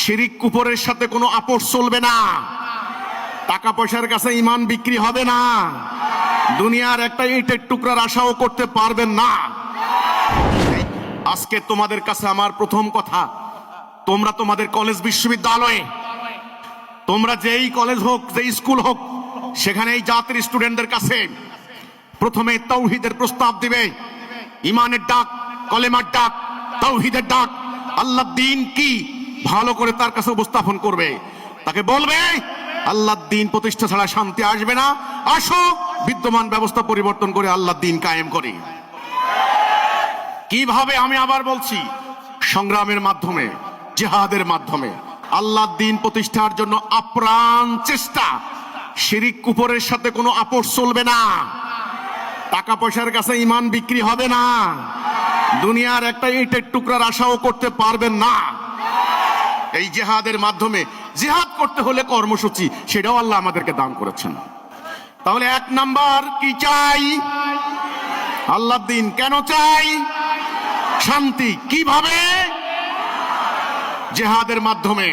শিরিক কুফরের সাথে কোনো আপোষ চলবে না। টাকা পয়সার কাছে ঈমান বিক্রি হবে না। দুনিয়ার একটা ইটের টুকরার আশাও করতে পারবেন না। আজকে তোমাদের কাছে আমার প্রথম কথা, তোমরা তোমাদের কলেজ বিশ্ববিদ্যালয়ে, তোমরা যেই কলেজ হোক যেই স্কুল হোক, সেখানে এই জাতির স্টুডেন্টদের কাছে প্রথমে তাওহীদের প্রস্তাব দিবে। ঈমানের ডাক, কলেমার ডাক, তাওহীদের ডাক, আল্লাহর দ্বীন কি ভালো করে তার কাছে উপস্থাপন করবে। তাকে বলবে আল্লাহর দ্বীন প্রতিষ্ঠা ছাড়া শান্তি আসবে না, আসো বিদ্যমান ব্যবস্থা পরিবর্তন করে আল্লাহর দ্বীন কায়েম করি। কিভাবে? আমি আবার বলছি, সংগ্রামের মাধ্যমে, জিহাদের মাধ্যমে আল্লাহর দ্বীন প্রতিষ্ঠার জন্য আপ্রাণ চেষ্টা। শিরিক কুফরের সাথে কোনো আপোষ চলবে না। টাকা পয়সার কাছে ঈমান বিক্রি হবে না। দুনিয়ার একটা ইটের টুকরার আশাও করতে পারবেন না। এই জিহাদের মাধ্যমে, জিহাদ করতে হলে কর্মসূচি, সেটাও আল্লাহ আমাদেরকে দান করেছেন। তাহলে এক নাম্বার কি চাই? আল্লাহর দ্বীন। কেন চাই? শান্তি। কিভাবে? জিহাদের মাধ্যমে।